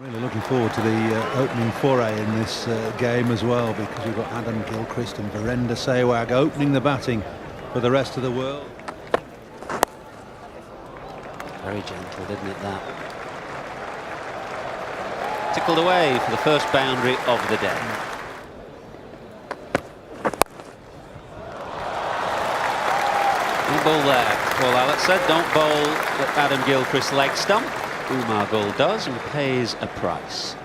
Really looking forward to the opening foray in this game as well, because we've got Adam Gilchrist and Virender Sehwag opening the batting for the rest of the world. Very gentle, didn't it, that? Tickled away for the first boundary of the day. No ball there. Well, Alex said don't bowl at Adam Gilchrist's leg stump. Umar Gul does and pays a price.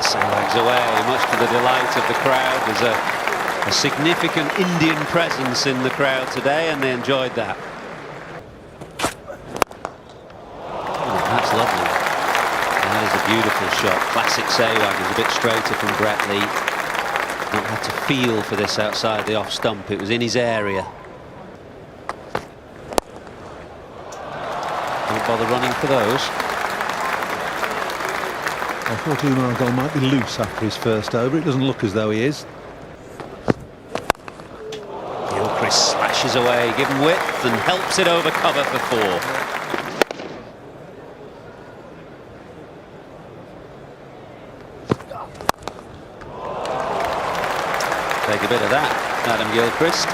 Sehwag's away, much to the delight of the crowd. There's a significant Indian presence in the crowd today, and they enjoyed that. Oh, that's lovely. That is a beautiful shot. Classic Sehwag. Is a bit straighter from Brett Lee. Not had to feel for this outside the off stump. It was in his area. Don't bother running for those. I thought Umar Gul might be loose after his first over. It doesn't look as though he is. Gilchrist slashes away, given width, and helps it over cover for 4. Take a bit of that, Adam Gilchrist.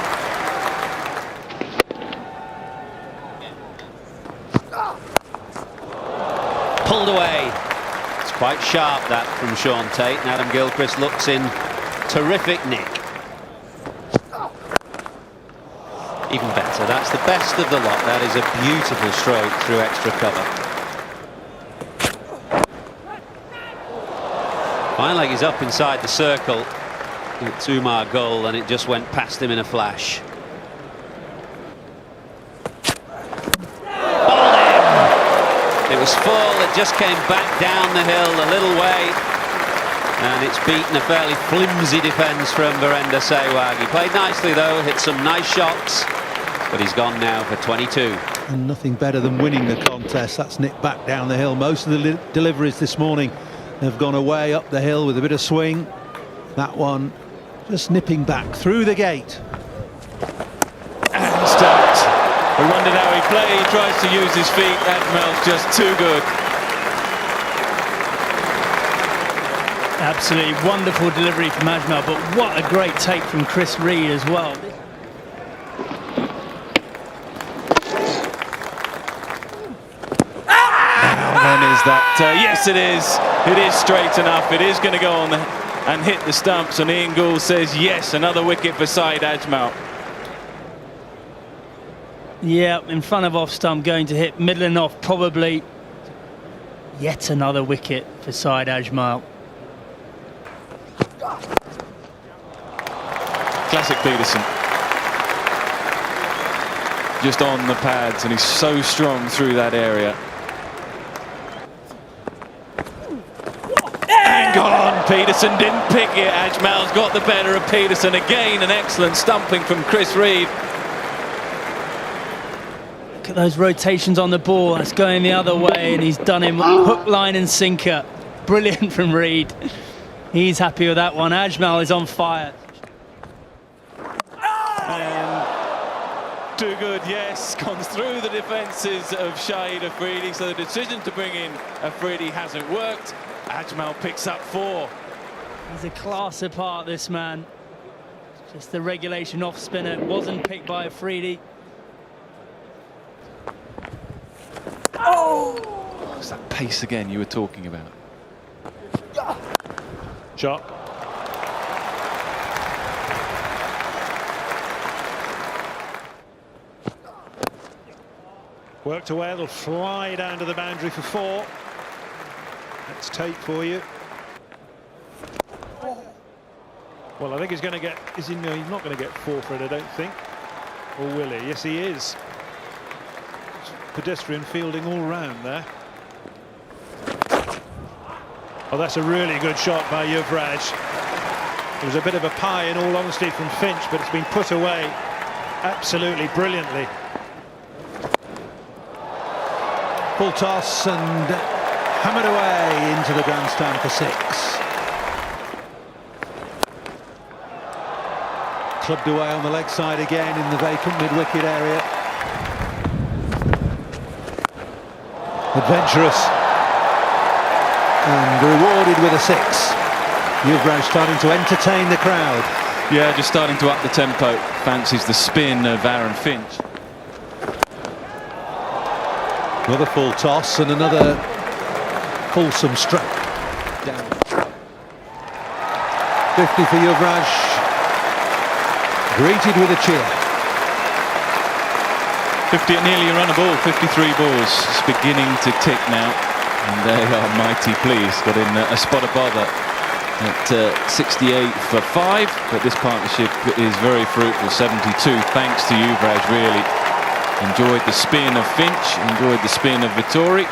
Pulled away. It's quite sharp, that, from Shaun Tait, and Adam Gilchrist looks in terrific nick. Even better. That's the best of the lot. That is a beautiful stroke through extra cover. Finally, he's up inside the circle. It's Umar Gul, and it just went past him in a flash. It was full, it just came back down the hill a little way, and it's beaten a fairly flimsy defence from Virender Sehwag. He played nicely though, hit some nice shots, but he's gone now for 22. And nothing better than winning the contest. That's nipped back down the hill. Most of the deliveries this morning have gone away up the hill with a bit of swing. That one just nipping back through the gate. And stopped. We wondered how he played. He tries to use his feet. Ajmal's just too good. Absolutely wonderful delivery from Ajmal, but what a great take from Chris Reed as well. Then is that? Yes, it is. It is straight enough. It is going to go on and hit the stumps. And Ian Gould says yes. Another wicket for Saeed Ajmal. Yeah, in front of off stump, going to hit middle and off, probably. Yet another wicket for Saeed Ajmal. Classic Pietersen. Just on the pads, and he's so strong through that area. And gone. Pietersen didn't pick it. Ajmal's got the better of Pietersen. Again, an excellent stumping from Chris Reed. Look at those rotations on the ball. That's going the other way, and he's done him hook, line and sinker. Brilliant from Reed. He's happy with that one. Ajmal is on fire. And too good, yes. Gone through the defences of Shahid Afridi, so the decision to bring in Afridi hasn't worked. Ajmal picks up 4. He's a class apart, this man. Just the regulation off spinner wasn't picked by Afridi. Oh! It's that pace again you were talking about. Shot. Worked away, it'll fly down to the boundary for 4. That's Tait for you. Well, I think he's going to get. He's not going to get 4 for it, I don't think. Or will he? Yes, he is. Pedestrian fielding all round there. Oh, that's a really good shot by Yuvraj. It was a bit of a pie, in all honesty, from Finch, but it's been put away absolutely brilliantly. Full toss and hammered away into the grandstand for 6. Clubbed away on the leg side again in the vacant mid-wicket area. Adventurous. And rewarded with a 6. Yuvraj starting to entertain the crowd. Yeah, just starting to up the tempo. Fancies the spin of Aaron Finch. Another full toss and another fulsome stroke. Down. 50 for Yuvraj. Greeted with a cheer. 50 at nearly a run a ball, 53 balls. It's beginning to tick now. And they are mighty pleased. Got in a spot above it at 68 for 5. But this partnership is very fruitful, 72. Thanks to Yuvraj, really. Enjoyed the spin of Finch, enjoyed the spin of Vettori.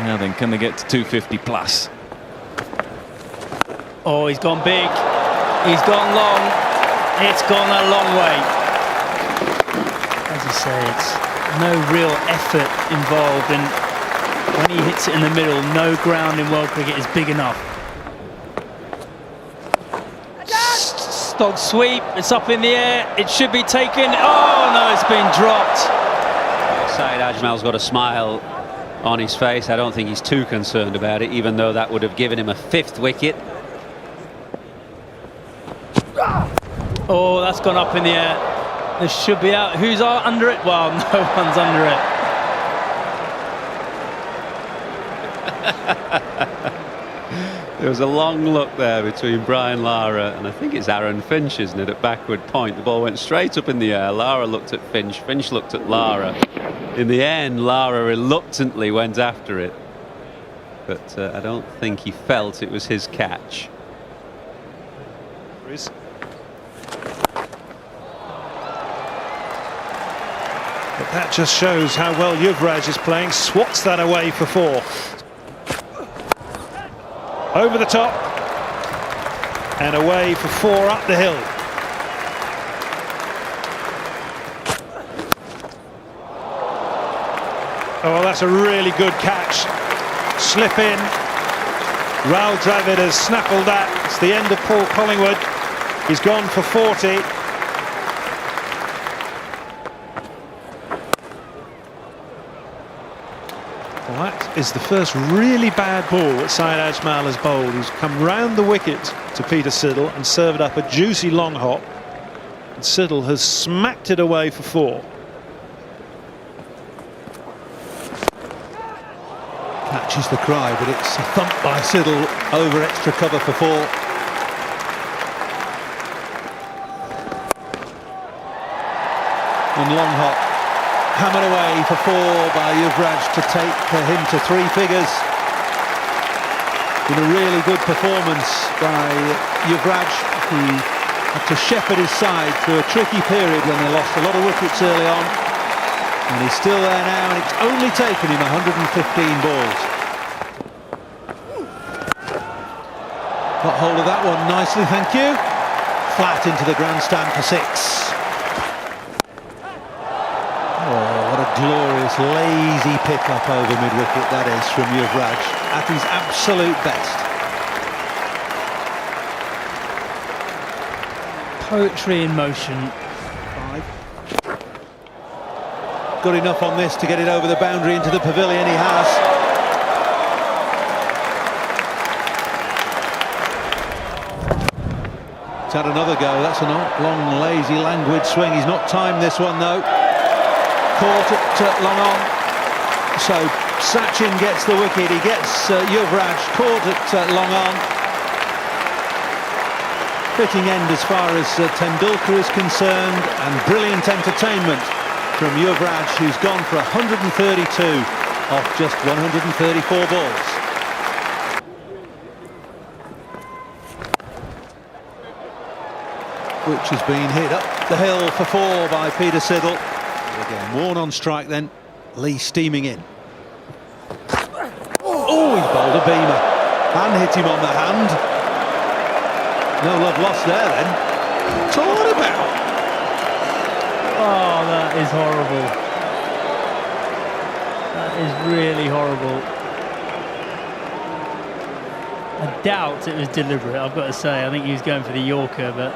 Now then, can they get to 250 plus? Oh, he's gone big. He's gone long. It's gone a long way. As you say, it's no real effort involved, and when he hits it in the middle, no ground in world cricket is big enough. Stog sweep, it's up in the air, it should be taken. Oh no, it's been dropped. Saeed Ajmal's got a smile on his face. I don't think he's too concerned about it, even though that would have given him a 5th wicket. Oh, that's gone up in the air. This should be out. Who's under it? Well, no one's under it. There was a long look there between Brian Lara and I think it's Aaron Finch, isn't it, at backward point. The ball went straight up in the air. Lara looked at Finch, Finch looked at Lara. In the end, Lara reluctantly went after it, but I don't think he felt it was his catch. But that just shows how well Yuvraj is playing. Swats that away for 4. Over the top and away for 4 up the hill. Oh, that's a really good catch. Slip in. Rahul Dravid has snaffled that. It's the end of Paul Collingwood. He's gone for 40. Well, that is the first really bad ball that Saeed Ajmal has bowled. He's come round the wicket to Peter Siddle and served up a juicy long hop. And Siddle has smacked it away for 4. Catches the cry, but it's a thump by Siddle over extra cover for 4. And long hop. Hammered away for 4 by Yuvraj to take him to 3 figures. Been a really good performance by Yuvraj, who had to shepherd his side through a tricky period when they lost a lot of wickets early on. And he's still there now, and it's only taken him 115 balls. Got hold of that one nicely, thank you. Flat into the grandstand for 6. Glorious, lazy pick-up over mid-wicket, that is, from Yuvraj, at his absolute best. Poetry in motion. 5. Got enough on this to get it over the boundary into the pavilion, he has. He's had another go, that's a long, lazy, languid swing. He's not timed this one, though. Caught at long on, so Sachin gets the wicket. He gets Yuvraj caught at long on. Fitting end as far as Tendulkar is concerned, and brilliant entertainment from Yuvraj, who's gone for 132 off just 134 balls. Which has been hit up the hill for 4 by Peter Siddle. Again, Warne on strike then, Lee steaming in. Oh, he's bowled a beamer and hit him on the hand. No love lost there then. What's all that about? Oh, that is horrible. That is really horrible. I doubt it was deliberate, I've got to say. I think he was going for the Yorker, but...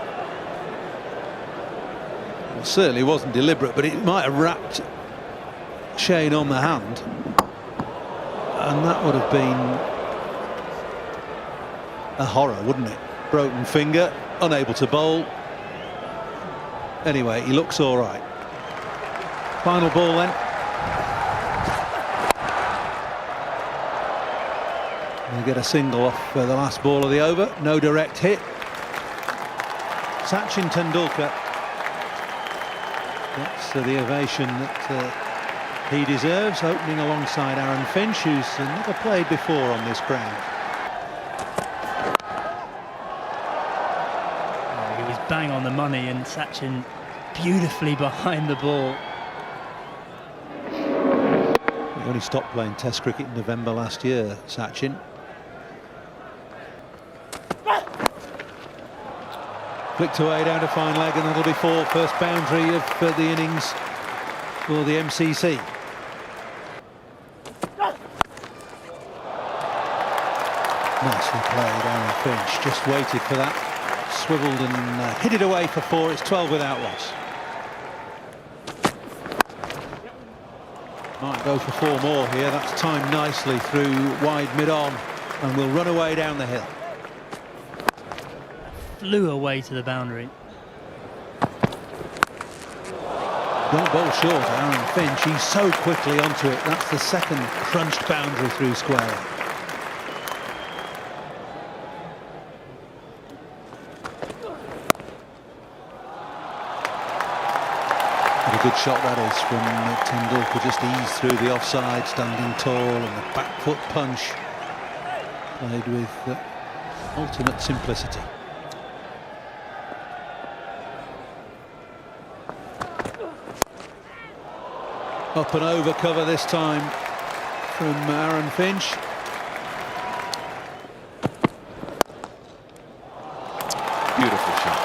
It certainly wasn't deliberate, but it might have wrapped Shane on the hand. and that would have been a horror, wouldn't it? Broken finger, unable to bowl. Anyway, he looks all right. Final ball then. They get a single off the last ball of the over. No direct hit. Sachin Tendulkar gets the ovation that he deserves, opening alongside Aaron Finch, who's never played before on this ground. He was bang on the money, and Sachin beautifully behind the ball. He only stopped playing Test cricket in November last year, Sachin. Flicked away down to fine leg, and that'll be four. First boundary of the innings for the MCC. Nicely played, Aaron Finch. Just waited for that. Swiveled and hit it away for four. It's 12 without loss. Might go for four more here. That's timed nicely through wide mid-on, and will run away down the hill. Flew away to the boundary. Don't bowl short, Aaron Finch. He's so quickly onto it. That's the second crunched boundary through square. What a good shot that is from Tendulkar. Just eased through the offside, standing tall, and the back foot punch played with ultimate simplicity. Up and over cover this time from Aaron Finch. Beautiful shot.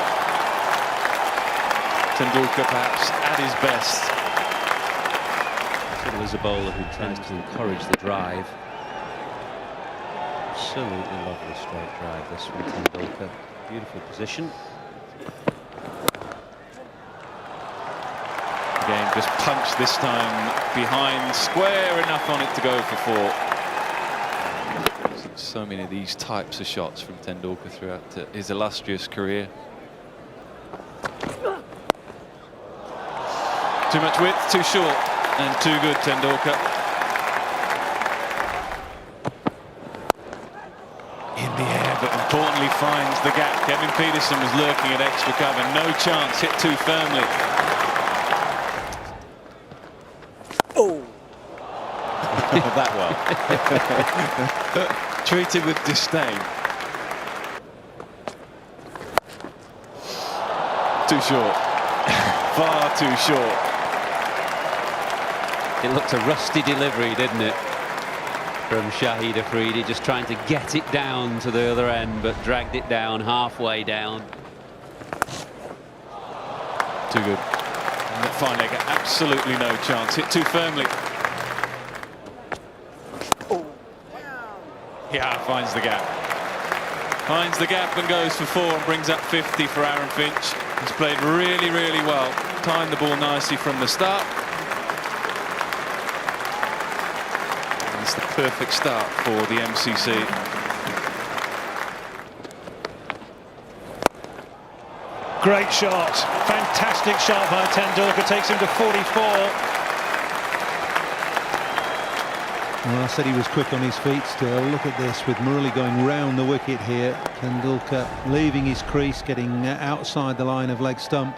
Tendulkar perhaps at his best. Siddle is a bowler who tries to encourage the drive. Absolutely lovely straight drive this from Tendulkar. Beautiful position. Again, just punched this time behind square, enough on it to go for four. So many of these types of shots from Tendulkar throughout his illustrious career. Too much width, too short, and too good, Tendulkar. In the air, but importantly finds the gap. Kevin Pietersen was lurking at extra cover. No chance, hit too firmly. That well. Treated with disdain. Too short. Far too short. It looked a rusty delivery, didn't it, from Shahid Afridi, just trying to get it down to the other end, but dragged it down halfway down. Too good. And that fine leg, absolutely no chance. Hit too firmly. Yeah, finds the gap. Finds the gap and goes for four and brings up 50 for Aaron Finch. He's played really, really well. Timed the ball nicely from the start. And it's the perfect start for the MCC. Great shot. Fantastic shot by Tendulkar. Takes him to 44. Well, I said he was quick on his feet still. Look at this, with Murali going round the wicket here. Tendulkar leaving his crease, getting outside the line of leg stump.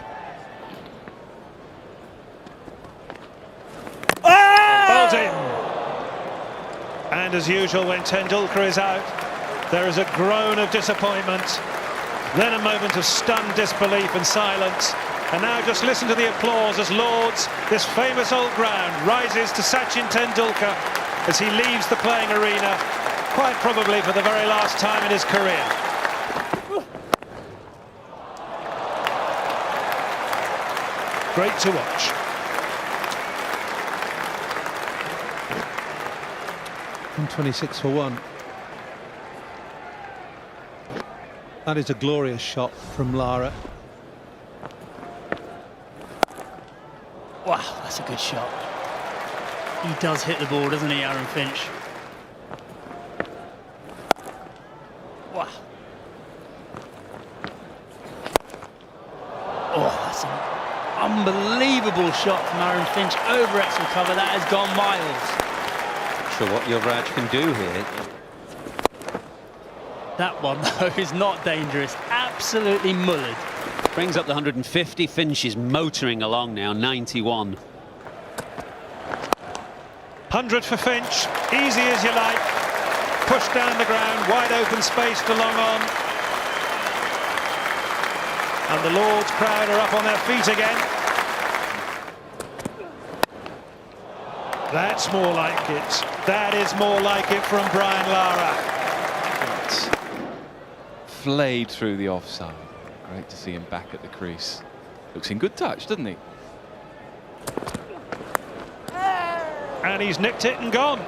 Bowled in. And as usual, when Tendulkar is out, there is a groan of disappointment. Then a moment of stunned disbelief and silence. And now just listen to the applause as Lords, this famous old ground, rises to Sachin Tendulkar as he leaves the playing arena, quite probably for the very last time in his career. Great to watch. And 26 for one. That is a glorious shot from Lara. Wow, that's a good shot. He does hit the ball, doesn't he, Aaron Finch? Unbelievable shot from Aaron Finch over excellent cover. That has gone miles. Not sure what Yuvraj can do here. That one, though, is not dangerous. Absolutely mullered. Brings up the 150. Finch is motoring along now, 91. 100 for Finch, easy as you like. Pushed down the ground, wide open space to long on. And the Lord's crowd are up on their feet again. That's more like it. That is more like it from Brian Lara. Flayed through the offside. Great to see him back at the crease. Looks in good touch, doesn't he? And he's nicked it and gone.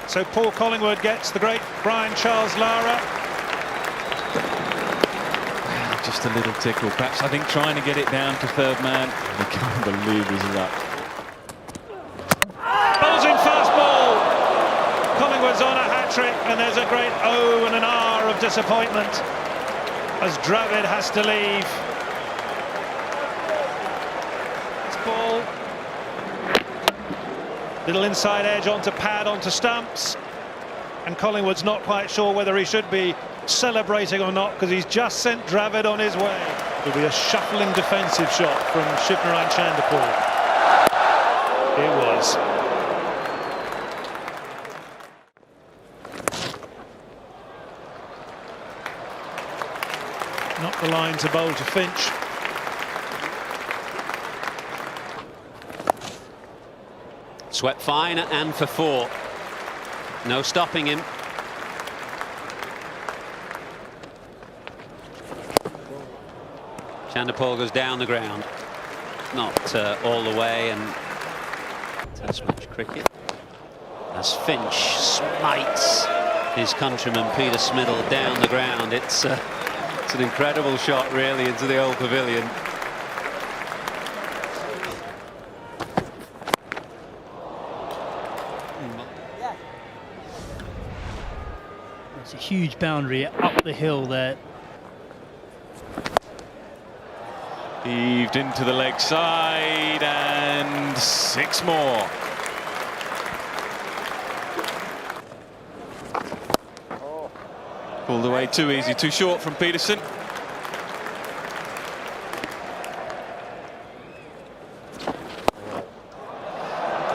So Paul Collingwood gets the great Brian Charles Lara. Just a little tickle. Perhaps, I think, trying to get it down to third man. He can't believe his luck. Buzzing fastball. Collingwood's on a hat-trick, and there's a great O and an R of disappointment as Dravid has to leave. This ball. Little inside edge onto pad, onto stumps. And Collingwood's not quite sure whether he should be celebrating or not, because he's just sent Dravid on his way. It'll be a shuffling defensive shot from Shivnarine Chanderpaul. It was. Not the line to bowl to Finch. Swept fine and for 4. No stopping him. Chanderpaul goes down the ground. Not all the way, and Test match cricket. As Finch smites his countryman Peter Siddle down the ground. It's an incredible shot, really, into the old pavilion. It's a huge boundary up the hill there. Heaved into the leg side, and 6 more. Pulled away too easy, too short from Pietersen.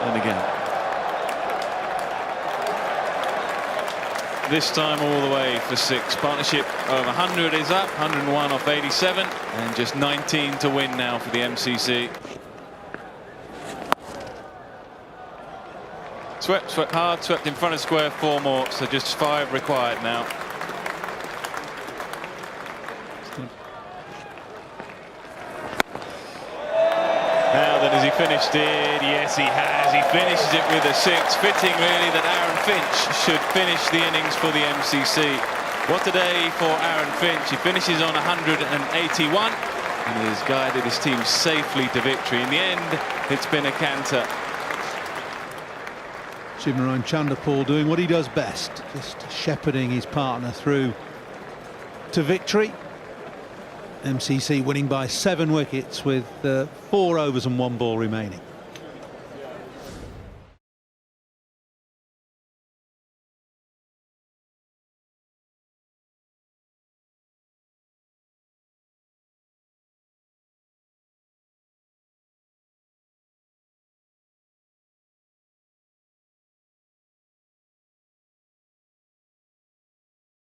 And again. This time all the way for 6. Partnership of 100 is up, 101 off 87, and just 19 to win now for the MCC. Swept hard, swept in front of square, 4 more, so just 5 required now. Now then, has he finished it? Yes, he has. He finishes it with a 6. Fitting, really, that Aaron Finch should finish the innings for the MCC. What a day for Aaron Finch. He finishes on 181 and has guided his team safely to victory. In the end, it's been a canter. Shivnarine Chanderpaul doing what he does best, just shepherding his partner through to victory. MCC winning by 7 wickets with 4 overs and 1 ball remaining.